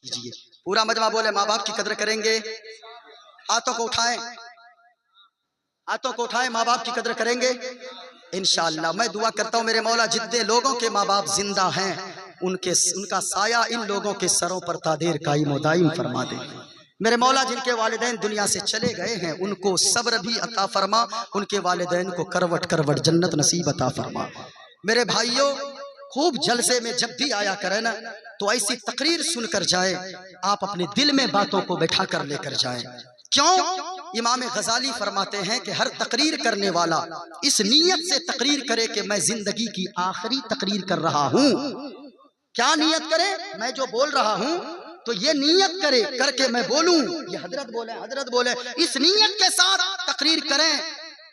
कीजिए। पूरा मजमा बोले माँ बाप की कदर करेंगे। हाथों को उठाएं, हाथों को उठाएं, माँ बाप की कदर करेंगे इंशाअल्लाह। मैं दुआ करता हूँ मेरे मौला जितने लोगों के माँ बाप जिंदा हैं उनका साया इन लोगों के सरों पर तादेर कायम दायम फरमा दे। मेरे मौला जिनके वालिदैन दुनिया से चले गए हैं उनको सब्र भी अता फरमा, उनके वालिदैन को करवट करवट जन्नत नसीब अता फरमा। मेरे भाइयों खूब जलसे में जब भी आया करें ना तो ऐसी तकरीर सुनकर जाए, आप अपने दिल में बातों को बैठा कर लेकर जाएं। क्यों? इमाम गजाली फरमाते हैं कि हर तकरीर करने वाला इस नीयत से तकरीर करे कि मैं जिंदगी की आखिरी तकरीर कर रहा हूं। क्या नियत करे? मैं जो बोल रहा हूं तो ये नियत करे करके मैं बोलूं। ये हजरत बोले इस नियत के साथ तकरीर करें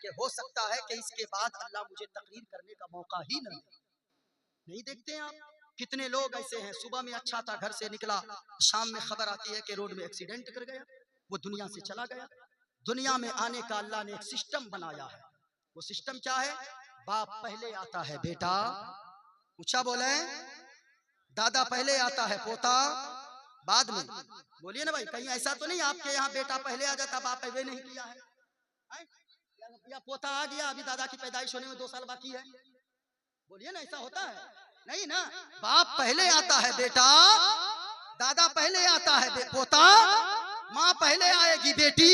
कि हो सकता है कि इसके बाद अल्लाह मुझे तकरीर करने का मौका ही नहीं देखते हैं। आप कितने लोग ऐसे हैं, सुबह में अच्छा था घर से निकला, शाम में खबर आती है कि रोड में एक्सीडेंट कर गया, वो दुनिया से चला गया। दुनिया में आने का अल्लाह ने एक सिस्टम बनाया है। वो सिस्टम क्या है? बाप पहले आता है बेटा, ऊंचा बोले, दादा पहले आता है पोता बाद में। बोलिए ना भाई, कहीं ऐसा तो नहीं आपके यहाँ बेटा पहले आ जाता बाप पहले नहीं किया है? या पोता आ गया अभी दादा की पैदाइश होने में 2 साल बाकी है? बोलिए ना, ऐसा होता है? नहीं ना, बाप पहले आता है बेटा, दादा पहले आता है पोता, माँ पहले आएगी बेटी।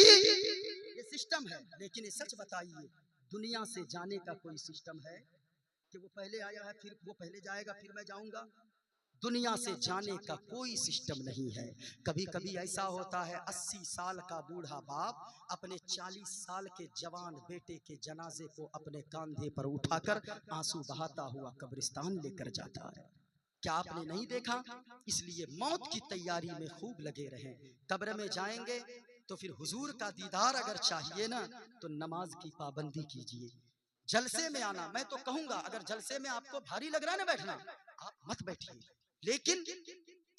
ये सिस्टम है। लेकिन ये सच बताइए, दुनिया से जाने का कोई सिस्टम है कि वो पहले आया है फिर वो पहले जाएगा फिर मैं जाऊंगा? दुनिया से जाने का कोई सिस्टम नहीं है। कभी कभी ऐसा होता है 80 साल का बूढ़ा बाप अपने 40 साल के जवान बेटे के जनाजे को अपने कंधे पर उठाकर आंसू बहाता हुआ कब्रिस्तान लेकर जाता है। क्या आपने नहीं देखा? इसलिए मौत की तैयारी में खूब लगे रहें। कब्र में जाएंगे तो फिर हुजूर का दीदार अगर चाहिए ना तो नमाज की पाबंदी कीजिए। जलसे में आना, मैं तो कहूंगा अगर जलसे में आपको भारी लग रहा है ना बैठना, आप मत बैठिए। लेकिन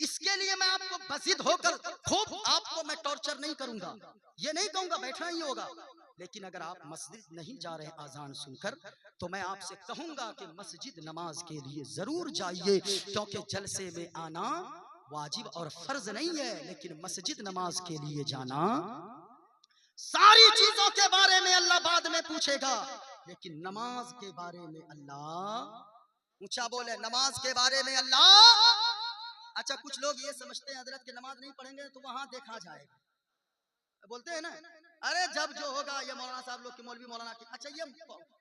इसके लिए मैं आपको बसिद होकर खूब आपको मैं टॉर्चर नहीं करूंगा, ये नहीं कहूंगा बैठना ही होगा। लेकिन अगर आप मस्जिद नहीं जा रहे आजान सुनकर तो मैं आपसे कहूंगा कि मस्जिद नमाज के लिए जरूर जाइए, क्योंकि जलसे में आना वाजिब और फर्ज नहीं है, लेकिन मस्जिद नमाज के लिए जाना। सारी चीजों के बारे में अल्लाह बाद में पूछेगा, लेकिन नमाज के बारे में अल्लाह, ऊंचा बोले, नमाज के बारे में अल्लाह। अच्छा, कुछ लोग ये समझते हैं हजरत के नमाज नहीं पढ़ेंगे तो वहां देखा जाएगा, बोलते हैं ना, अरे जब जो होगा ये मौलाना साहब लोग के मौलवी मौलाना की। अच्छा, ये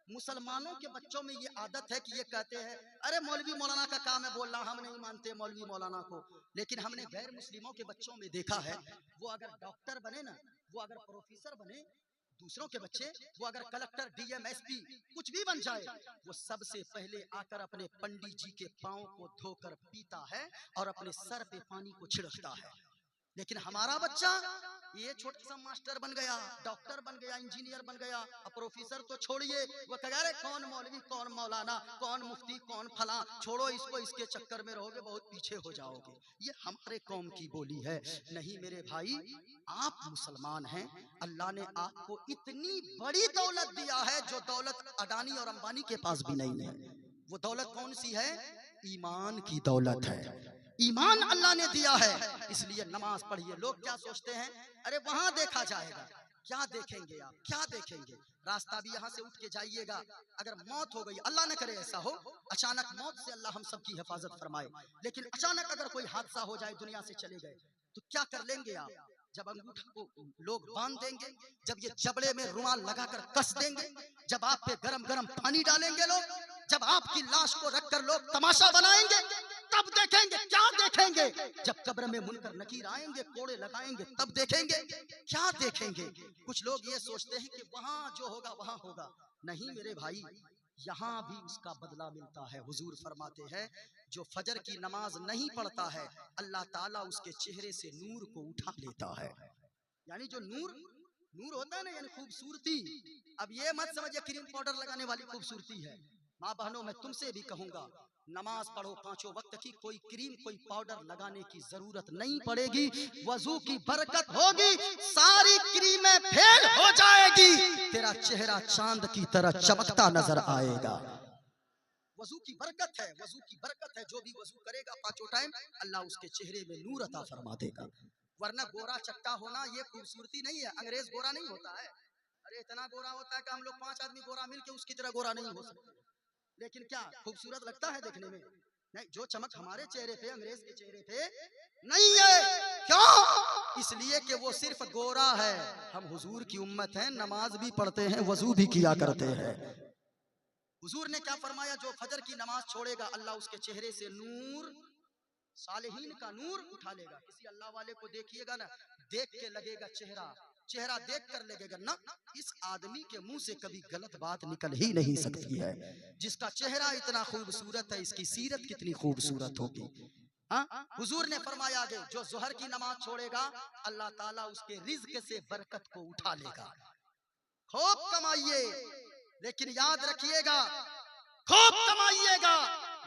मुसलमानों के बच्चों में ये आदत है कि ये कहते हैं अरे मौलवी मौलाना का काम है बोलना, हम नहीं मानते मौलवी मौलाना को। लेकिन हमने गैर मुस्लिमों के बच्चों में देखा है, वो अगर डॉक्टर बने ना, वो अगर प्रोफेसर बने, दूसरों के बच्चे वो अगर कलेक्टर डीएम एसपी कुछ भी बन जाए, वो सबसे पहले आकर अपने पंडित जी के पांव को धोकर पीता है और अपने सर पे पानी को छिड़कता है। लेकिन हमारा बच्चा ये छोटा सा मास्टर बन गया, डॉक्टर बन गया, इंजीनियर बन गया, अब प्रोफेसर तो छोड़िए, वो कह रहे कौन मौलवी कौन मौलाना कौन मुफ्ती कौन फला, छोड़ो इसको, इसके चक्कर में रहोगे बहुत पीछे हो जाओगे। ये हमारे कौम की बोली है। नहीं मेरे भाई, आप मुसलमान हैं, अल्लाह ने आपको इतनी बड़ी दौलत दिया है जो दौलत अडानी और अंबानी के पास भी नहीं है। वो दौलत कौन सी है? ईमान की दौलत है। ईमान अल्लाह ने दिया है, इसलिए नमाज पढ़िए। लोग क्या सोचते हैं, अरे वहां देखा जाएगा। क्या देखेंगे आप, क्या देखेंगे? रास्ता भी यहाँ से उठ के जाइएगा, अगर मौत हो गई, अल्लाह न करे ऐसा हो, अचानक मौत से अल्लाह हम सबकी हिफाजत फरमाए, लेकिन अचानक अगर कोई हादसा हो जाए, दुनिया से चले गए, तो क्या कर लेंगे आप? जब अंगूठा को लोग बांध देंगे, जब ये जबड़े में रुमाल लगाकर कस देंगे, जब आप पे गरम गरम पानी डालेंगे लोग, जब आपकी लाश को रखकर लोग तमाशा बनाएंगे, तब देखेंगे। क्या देखेंगे? जब कब्र में मुनकर नकीर आएंगे, कोड़े लगाएंगे, तब देखेंगे। क्या देखेंगे? कुछ लोग ये सोचते हैं कि वहां जो होगा वहां होगा। नहीं मेरे भाई, यहाँ भी उसका बदला मिलता है। हुजूर फरमाते हैं, जो फजर की नमाज नहीं पढ़ता है, अल्लाह ताला उसके चेहरे से नूर को उठा लेता है। यानी जो नूर होता है ना, यानी खूबसूरती। अब ये मत समझिए क्रीम पाउडर लगाने वाली खूबसूरती है। माँ बहनों, मैं तुमसे भी कहूंगा, नमाज पढ़ो 5 वक्त की, कोई क्रीम कोई पाउडर लगाने की जरूरत नहीं पड़ेगी। वजू की बरकत होगी, सारी क्रीमें फेल हो जाएगी, तेरा चेहरा चांद की तरह चमकता नजर आएगा। वजू की बरकत है, वजू की बरकत है। जो भी वजू करेगा 5 टाइम, अल्लाह उसके चेहरे में नूर अता फरमा देगा। वरना गोरा चट्टा होना ये खूबसूरती नहीं है। अंग्रेज गोरा नहीं होता है, अरे इतना गोरा होता है कि हम लोग 5 आदमी गोरा मिलके उसकी तरह गोरा नहीं हो सकते। लेकिन क्या खूबसूरत लगता है देखने में? नहीं, जो चमक हमारे चेहरे पे अंग्रेज के चेहरे पे नहीं है। क्यों? इसलिए कि वो सिर्फ गोरा है। हम हुजूर की उम्मत हैं, नमाज भी पढ़ते हैं, वजू भी किया करते हैं। हुजूर ने क्या फरमाया? जो फजर की नमाज छोड़ेगा, अल्लाह उसके चेहरे से नूर, सालेहीन का नूर उठा लेगा। किसी अल्लाह वाले को देखिएगा ना, देख के लगेगा चेहरा, चेहरा देख कर लगेगा ना, इस आदमी के मुंह से कभी गलत बात निकल ही नहीं सकती है। जिसका चेहरा इतना खूबसूरत है, इसकी सीरत कितनी खूबसूरत होगी। हाँ, हुजूर ने फरमाया आगे, जो जोहर की नमाज छोड़ेगा, अल्लाह ताला उसके रिज्क से बरकत को उठा लेगा। खूब कमाइए, लेकिन याद रखिएगा, खूब कमाइएगा,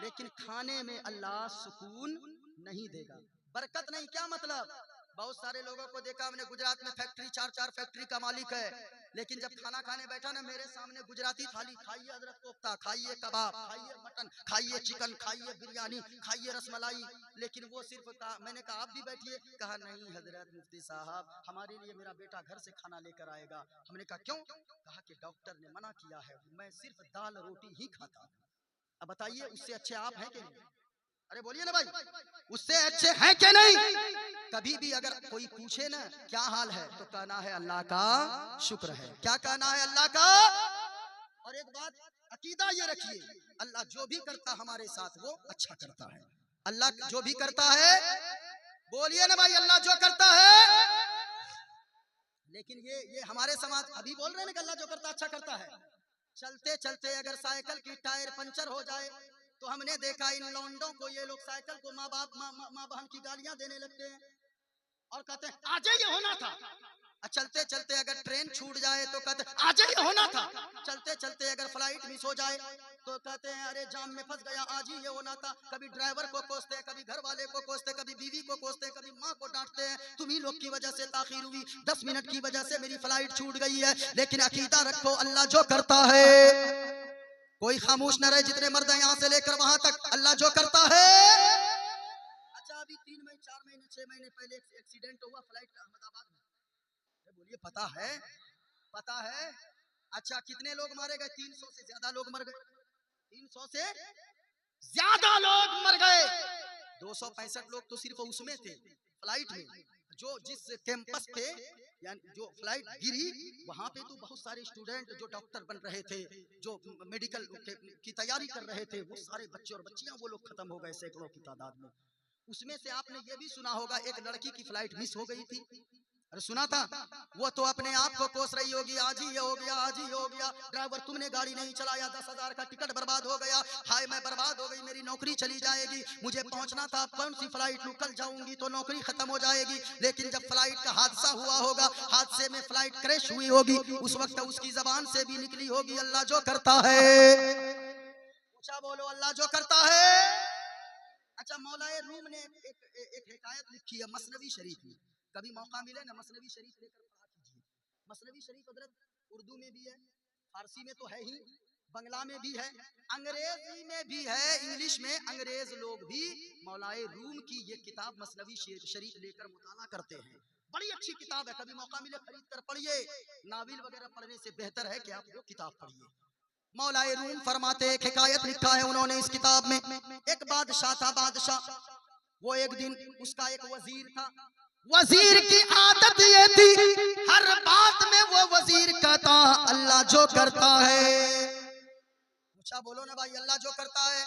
लेकिन खाने में अल्लाह सुकून नहीं देगा। बरकत नहीं, क्या मतलब? बहुत सारे लोगों को देखा हमने, गुजरात में फैक्ट्री, 4-4 फैक्ट्री का मालिक है, लेकिन जब खाना खाने बैठा ना, मेरे सामने गुजराती थाली, खाइए अदरक कोफ्ता, खाइए कबाब, खाइए मटन, खाइए चिकन, खाइए बिरयानी, खाइए रसमलाई, लेकिन वो सिर्फ मैंने कहा आप भी बैठिए, कहा नहीं हजरत मुफ्ती साहब, हमारे लिए मेरा बेटा घर से खाना लेकर आएगा। हमने कहा क्यों? कहा कि डॉक्टर ने मना किया है, मैं सिर्फ दाल रोटी ही खाता हूं। अब बताइए, उससे अच्छे आप हैं कि नहीं? अरे बोलिए ना भाई, उससे अच्छे हैं कि नहीं? कभी भी अगर कोई पूछे ना क्या हाल है, तो कहना है अल्लाह का शुक्र है। क्या कहना है? अल्लाह का। और एक बात अकीदा ये रखिए, अल्लाह जो भी करता हमारे साथ वो अच्छा करता है। अल्लाह जो भी करता है, बोलिए ना भाई, अल्लाह जो करता है। लेकिन ये हमारे समाज अभी बोल रहे हैं ना कि अल्लाह जो करता अच्छा करता है। चलते चलते अगर साइकिल की टायर पंचर हो जाए, तो हमने देखा इन लौंडों को, ये लोग साइकिल को माँ बाप माँ बहन की गालियां देने लगते हैं और कहते हैं आज ये होना था। चलते चलते अगर ट्रेन छूट जाए तो कहते हैं आज ये होना था। चलते चलते अगर फ्लाइट मिस हो जाए तो कहते हैं अरे जाम में फंस गया, आज ही ये होना था। कभी ड्राइवर को कोसते हैं, कभी घर वाले को कोसते, कभी बीवी को कोसते, कभी माँ को डांटते हैं, तुम्ही लोग की वजह से ताखीर हुई, 10 मिनट की वजह से मेरी फ्लाइट छूट गई है। लेकिन अकीदा रखो, अल्लाह जो करता है, कोई खामोश न रहे, जितने मर्द हैं यहाँ से लेकर वहां तक, अल्लाह जो करता है। अच्छा, अभी 3 महीने 4 महीने 6 महीने पहले एक एक्सीडेंट हुआ फ्लाइट का अहमदाबाद में। बोलिए पता है? पता है? अच्छा, कितने लोग मारे गए? 300 से ज्यादा लोग मर गए। 300 से ज्यादा लोग मर गए। 265 लोग तो सिर्फ उसमें थे, फ्लाइट में। जो जिस कैंपस पे यानी जो फ्लाइट गिरी, वहां पे तो बहुत सारे स्टूडेंट जो डॉक्टर बन रहे थे, जो मेडिकल की तैयारी कर रहे थे, वो सारे बच्चे और बच्चियां वो लोग खत्म हो गए सैकड़ों की तादाद में। उसमें से आपने ये भी सुना होगा, एक लड़की की फ्लाइट मिस हो गई थी। अरे सुना था? वो तो अपने आप को कोस रही होगी, आज ही ये हो गया, आज ही ये हो गया, ड्राइवर तुमने गाड़ी नहीं चलाया, 10,000 का टिकट बर्बाद हो गया, हाय मैं बर्बाद हो गई, मेरी नौकरी चली जाएगी, मुझे पहुंचना था, कौन सी फ्लाइट लूं, कल जाऊंगी तो नौकरी खत्म हो जाएगी। लेकिन जब फ्लाइट का हादसा हुआ होगा, हादसे में फ्लाइट क्रैश हुई होगी, उस वक्त उसकी जबान से भी निकली होगी अल्लाह जो करता है। अच्छा बोलो, अल्लाह जो करता है। अच्छा, मौलाए रूम ने एक हिकायत लिखी है मसनवी शरीफ में। कभी मौका मिले ना, मसनवी शरीफ लेकर पढ़ा कीजिए। मसनवी शरीफ हजरत उर्दू में भी है, फारसी में तो है ही, बंगला में भी है, अंग्रेजी में भी है, इंग्लिश में। अंग्रेज लोग भी मौलाए रूम की ये किताब मसनवी शरीफ लेकर मुताला करते हैं। बड़ी अच्छी किताब है, कभी मौका मिले खरीद कर पढ़िए। नाविल वगैरह पढ़ने से बेहतर है कि आप वो किताब पढ़िए। मौलाए रूम फरमाते, एक हिकायत लिखा है उन्होंने इस किताब में। एक बादशाह था, बादशाह, वो एक दिन, उसका एक वजीर था। वजीर की आदत ये थी, हर बात में वो वजीर कहता अल्लाह जो करता है। पूछा बोलो ना भाई, अल्लाह जो करता है।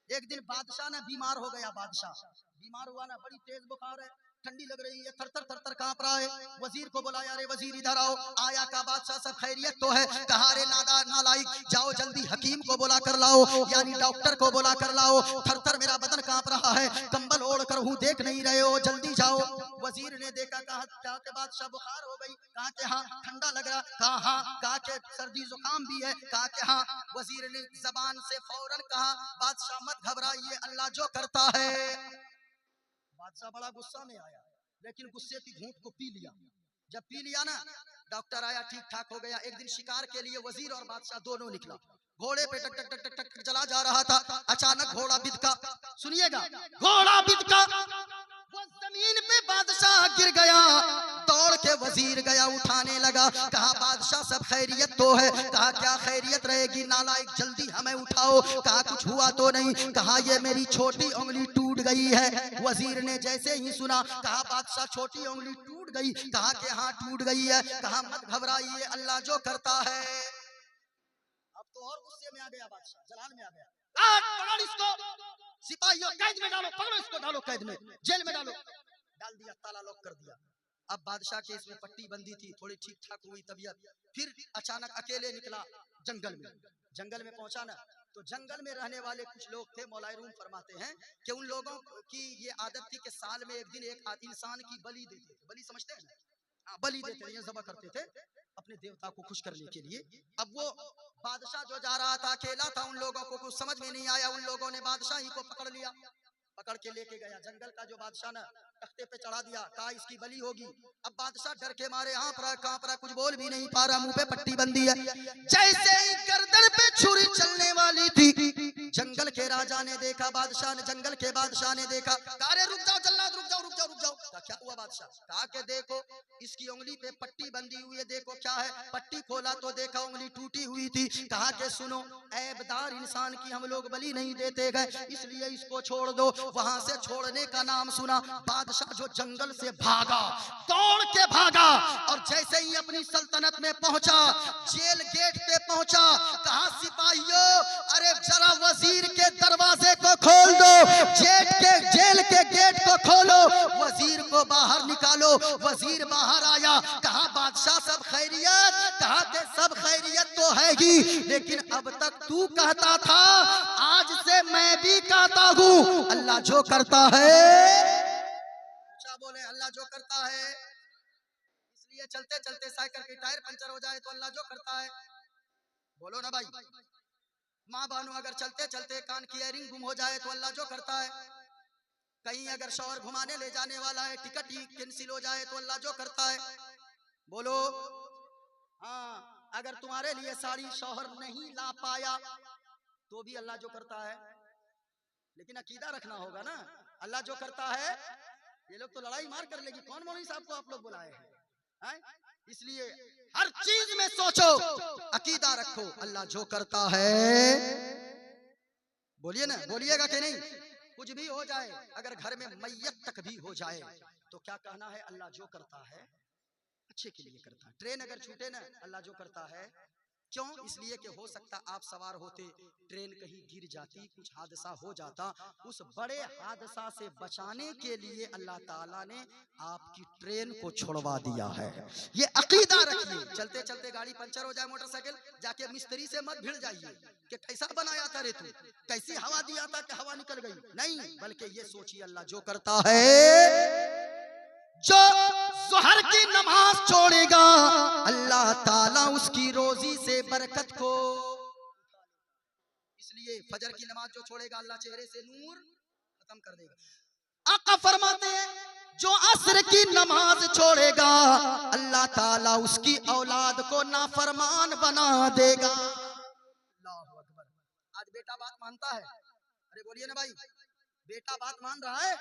एक दिन बादशाह ना बीमार हो गया। बादशाह बीमार हुआ ना, बड़ी तेज बुखार है, ठंडी लग रही है, थर थर थर थर कांप रहा है। वजीर को बुलाया, अरे वजीर इधर आओ। आया का बादशाह सब खैरियत तो है? कहा अरे नालायक, जाओ जल्दी हकीम को बुला कर लाओ, यानी डॉक्टर को बुला कर लाओ, थर थर मेरा बदन कांप रहा है, कंबल ओढ़ कर हूँ, देख नहीं रहे हो, जल्दी जाओ। वजीर ने देखा, कहा के बादशाह बुखार हो गई? कहा के हाँ। ठंडा लग रहा? कहा हाँ। कहा के सर्दी जुकाम भी है? कहा के हाँ। वजीर ने जबान से फौरन कहा, बादशाह मत घबराइए, अल्लाह जो करता है। बादशाह बड़ा गुस्सा में आया, लेकिन गुस्से की घूंट को पी लिया। जब पी लिया ना, डॉक्टर आया, ठीक ठाक हो गया। एक दिन शिकार के लिए वजीर और बादशाह दोनों निकला। घोड़े पे टक टक टक टक टक चला जा रहा था। अचानक घोड़ा बिदका, सुनिएगा, घोड़ा बिदका, वो जमीन पे बादशाह गिर गया। दौड़ के वजीर गया, उठाने लगा, कहा बादशाह सब खैरियत तो है? कहा क्या खैरियत रहेगी नालायक, जल्दी हमें उठाओ। कहा कुछ हुआ तो नहीं? कहा ये मेरी छोटी उंगली टूट गई है। वजीर ने जैसे ही सुना, कहा बादशाह छोटी उंगली टूट गई? कहा कि हाँ टूट गई है। कहा मत घबराइए, अल्लाह जो करता है। अब तो और गुस्से में आ गया बादशाह, जलाल में आ गया। पकड़ इसको, सिपाहियों कैद में डालो, पकड़ो इसको, डालो कैद में, जेल में डालो। डाल दिया, ताला लॉक कर दिया। अब बादशाह के इसमें पट्टी बंदी थी, थोड़ी ठीक ठाक हुई तबीयत। फिर अचानक अकेले निकला जंगल में। जंगल में पहुंचा ना, तो जंगल में रहने वाले कुछ लोग थे, मौलाए रूम फरमाते हैं कि उन लोगों की ये आदत थी कि साल में एक दिन एक इंसान की बलि देते थे। बलि समझते हैं ना? हाँ, बलि देते थे, ज़बह करते थे अपने देवता को खुश करने के लिए। अब वो बादशाह जो जा रहा था अकेला था, उन लोगों को कुछ समझ में नहीं आया। उन लोगों ने बादशाह ही को पकड़ लिया, पकड़ के लेके गया जंगल का जो बादशाह ना, तख्ते पे चढ़ा दिया, कहा इसकी बलि होगी। अब बादशाह डर के मारे कांप रहा, कुछ बोल भी नहीं पा रहा, मुंह पे पट्टी बंदी है। जैसे ही गर्दन पे छुरी चलने वाली थी, जंगल के राजा ने देखा, बादशाह ने, जंगल के बादशाह ने देखा, कहा अरे रुक जाओ जल्लाद, रुक जाओ रुक जाओ रुक जाओ। क्या हुआ बादशाह? कहा कि देखो इसकी उंगली पे पट्टी बंधी हुई है, देखो क्या है। पट्टी खोला तो देखा उंगली टूटी हुई थी। कहा कि सुनो, ऐबदार इंसान की हम लोग बलि नहीं देते गए, इसलिए इसको छोड़ दो। वहां से छोड़ने का नाम सुना, बादशाह जो जंगल से भागा, दौड़ के भागा, और जैसे ही अपनी सल्तनत में पहुंचा, जेल गेट पे पहुंचा, कहा सिपाहियों अरे जरा वजीर के दरवाजे को खोल दो, जेल के गेट को खोलो, वजीर को बाहर निकालो। वजीर बाहर आया, कहा बादशाह सब खैरियत? कहा कि सब खैरियत तो है ही, लेकिन अब तक तू कहता था, आज से मैं भी कहता हूँ अल्लाह जो करता है। अच्छा बोले, अल्लाह जो करता है। इसलिए चलते चलते साइकिल की टायर पंचर हो जाए तो अल्लाह जो करता है। बोलो ना भाई। माँ बहनों अगर चलते चलते कान की इयरिंग गुम हो जाए तो अल्लाह जो करता है। कहीं अगर शौहर घुमाने ले जाने वाला है, टिकट ही कैंसिल हो जाए तो अल्लाह जो करता है। बोलो हाँ, अगर तुम्हारे लिए साड़ी शौहर नहीं ला पाया तो भी अल्लाह जो करता है। लेकिन अकीदा रखना होगा ना, अल्लाह जो करता है। ये लोग तो लड़ाई मार कर लेगी, कौन मौलवी साहब को आप लोग बुलाए हैं? इसलिए हर चीज में सोचो, अकीदा रखो, अल्लाह जो करता है। बोलिए ना, बोलिएगा कि नहीं? कुछ भी हो जाए, अगर घर में मैयत तक भी हो जाए तो क्या कहना है? अल्लाह जो करता है अच्छे के लिए करता है। ट्रेन अगर छूटे ना, अल्लाह जो करता है। क्यों? इसलिए कि हो सकता आप सवार होते, ट्रेन कहीं गिर जाती, कुछ हादसा हो जाता, उस बड़े हादसा से बचाने के लिए अल्लाह ताला ने आपकी ट्रेन को छुड़वा दिया है। ये अकीदा रखिए। चलते चलते गाड़ी पंचर हो जाए, मोटरसाइकिल, जाके मिस्त्री से मत भिड़ जाइए कि कैसा बनाया था रे तू, कैसी हवा दिया था कि हवा निकल गई। नहीं, बल्कि ये सोचिए अल्लाह जो करता है। जो ज़ोहर की नमाज छोड़ेगा, अल्लाह ताला उसकी रोजी से बरकत को, इसलिए फजर की नमाज जो छोड़ेगा, अल्लाह चेहरे से नूर खत्म कर देगा। आका फरमाते हैं जो असर की नमाज छोड़ेगा, अल्लाह ताला उसकी औलाद को नाफरमान बना देगा। अल्लाहू अकबर। आज बेटा बात मानता है? अरे बोलिए ना भाई, बेटा बात मान रहा है?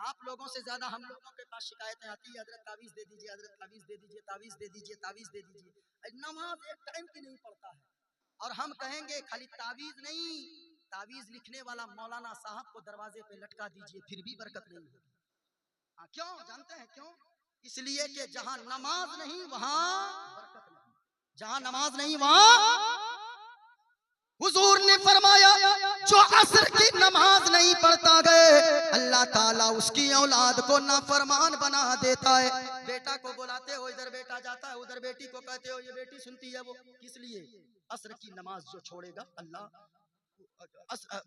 आप लोगों से ज्यादा हम लोगों के पास शिकायतें आती है, हजरत तावीज दे दीजिए, हजरत तावीज दे दीजिए, तावीज दे दीजिए, तावीज दे दीजिए। नमाज एक टाइम की नहीं पढ़ता है, और हम कहेंगे खाली तावीज नहीं, तावीज लिखने वाला मौलाना साहब को दरवाजे पे लटका दीजिए, फिर भी बरकत नहीं होगी। हाँ, क्यों जानते हैं क्यों? इसलिए कि जहां नमाज नहीं वहां बरकत नहीं, जहां नमाज नहीं वहां। हुजूर ने फरमाया जो असर की नमाज नहीं पढ़ता गए, अल्लाह ताला उसकी औलाद को नाफरमान बना देता है। बेटा को बुलाते हो, इधर बेटा जाता है, उधर बेटी को कहते हो, ये बेटी सुनती है। वो किस लिए? असर की नमाज जो छोड़ेगा, अल्लाह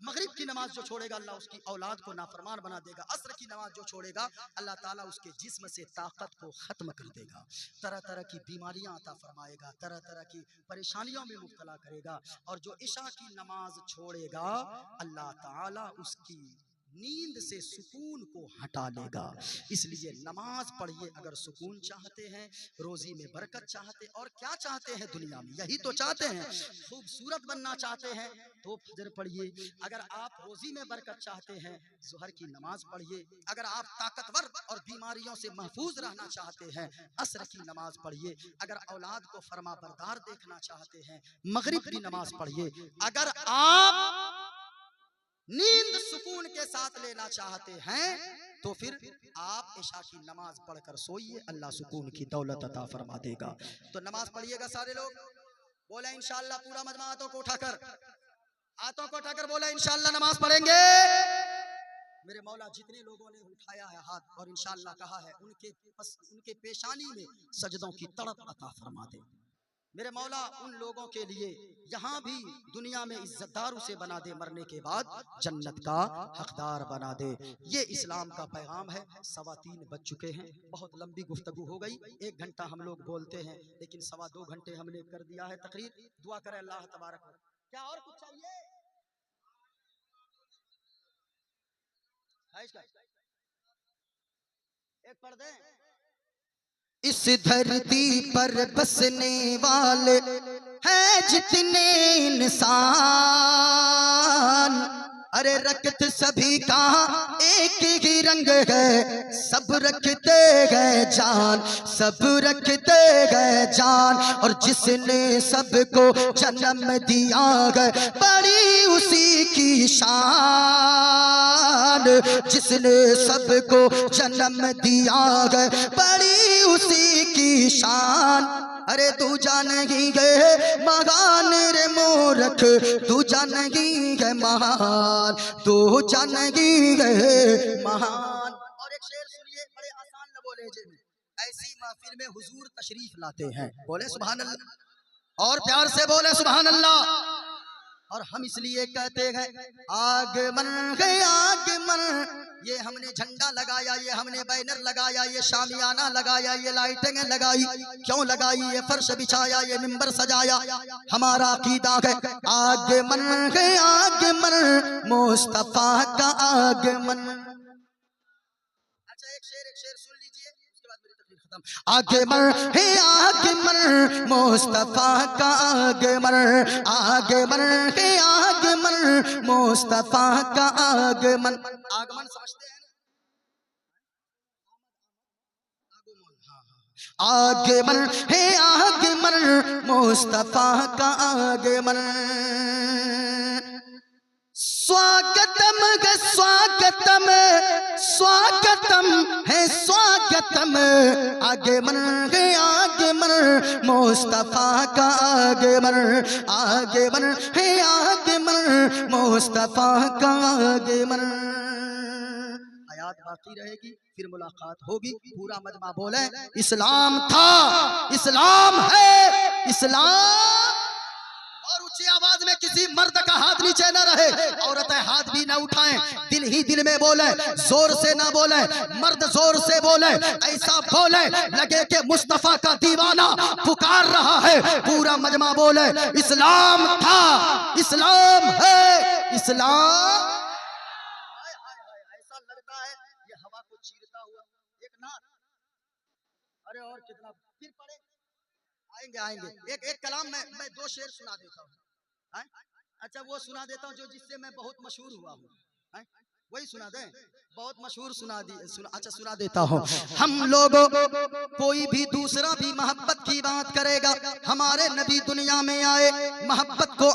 मगरिब की नमाज जो छोड़ेगा, अल्लाह उसकी औलाद को नाफरमान बना देगा। असर की नमाज जो छोड़ेगा, अल्लाह ताला उसके जिस्म से ताकत को खत्म कर देगा, तरह तरह की बीमारियां अता फरमाएगा, तरह तरह की परेशानियों में मुब्तला करेगा। और जो इशा की नमाज छोड़ेगा, अल्लाह ताला उसकी नींद से सुकून को हटा लेगा। इसलिए नमाज पढ़िए अगर सुकून चाहते हैं, रोजी में बरकत चाहते, और क्या चाहते हैं दुनिया में, यही तो चाहते हैं। खूबसूरत बनना चाहते हैं तो फजर पढ़िए। अगर आप रोजी में बरकत चाहते हैं, ज़ोहर की नमाज पढ़िए। अगर आप ताकतवर और बीमारियों से महफूज रहना चाहते हैं, असर की नमाज पढ़िए। अगर औलाद को फरमा बरदार देखना चाहते हैं, मगरिब की नमाज पढ़िए। अगर आप नींद सुकून के साथ लेना चाहते हैं तो फिर आप इशा की नमाज पढ़कर सोइए, अल्लाह सुकून की दौलत अता फरमा देगा। तो नमाज पढ़िएगा सारे लोग, बोले इंशाअल्लाह। पूरा मजमा हाथों को उठाकर बोले इंशाअल्लाह नमाज पढ़ेंगे। मेरे मौला जितने लोगों ने उठाया है हाथ और इंशाअल्लाह कहा है, उनके पेशानी में सजदों की तड़प अता फरमा दे। मेरे मौला उन लोगों के लिए यहाँ भी दुनिया में इज्जतदार उसे बना दे, मरने के बाद जन्नत का हकदार बना दे। ये इस्लाम का पैगाम है। 3:15 बज चुके हैं, बहुत लंबी गुफ्तगू हो गई। 1 घंटा हम लोग बोलते हैं, लेकिन 2.25 घंटे हमने कर दिया है तकरीर। दुआ करें अल्लाह तबारक। क्या और कुछ चाहिए है? इसका एक पढ़ दें। इस धरती पर बसने वाले हैं जितने इंसान, अरे रखत सभी का एक ही रंग है, सब रखते गए जान, सब रखते गए जान। और जिसने सबको जन्म दिया है बड़ी उसी की शान, जिसने सबको जन्म दिया है बड़ी उसी की शान। अरे तू जानेगी है महान रे मूर्ख, तू जानेगी है महान, तू जानेगी है महान। और एक शेर सुनिए, बड़े आसान लबों लहजे में। ऐसी महफिल में हुजूर तशरीफ लाते हैं, बोले सुभान अल्लाह, और प्यार से बोले सुभान अल्लाह। और हम इसलिए कहते हैं आगमन है आगमन। ये हमने झंडा लगाया, ये हमने बैनर लगाया, ये शामियाना लगाया, ये लाइटें लगाई, क्यों लगाई? ये फर्श बिछाया, ये मिंबर सजाया। हमारा अकीदा है आगमन है आगमन, मुस्तफा का आगमन। अच्छा एक शेर सुन लीजिए, उसके बाद मेरी तकरीर खत्म। आगमन है आगमन, मुस्तफा का आगमन, आगमन है आगमन, मुस्तफा का आगमन। आगमन समझते हैं ना? आगमन है आगमन, मुस्तफा का आगमन। स्वागतम है स्वागतम, स्वागतम है स्वागतम, आगमन है आगमन, मुस्तफा का आगमन, आगमन है आगमन, मुस्तफा का आगमन। आयात बाकी रहेगी, फिर मुलाकात होगी। पूरा मजमा बोले इस्लाम था, इस्लाम है, इस्लाम। और ऊंची आवाज में किसी मर्द का हाथ नीचे न रहे, औरतें हाथ भी न उठाएं, दिल ही दिल में बोले, जोर से ना बोले। मर्द जोर से बोले, ऐसा बोले लगे कि मुस्तफा का दीवाना पुकार रहा है। पूरा मजमा बोले इस्लाम था, इस्लाम है, इस्लाम। ऐसा लगता है ये हवा को चीरता हुआ एक नाद। अरे और कितना फिर पड़े, आएंगे। एक कलाम में मैं 2 शेर सुना देता हूँ। अच्छा वो सुना देता हूँ जो जिससे मैं बहुत मशहूर हुआ हूँ, वही सुना दें। बहुत मशहूर अच्छा सुना देता हूँ। हम लोगों कोई भी दूसरा भी मोहब्बत की बात करेगा, हमारे नबी दुनिया में आए मोहब्बत को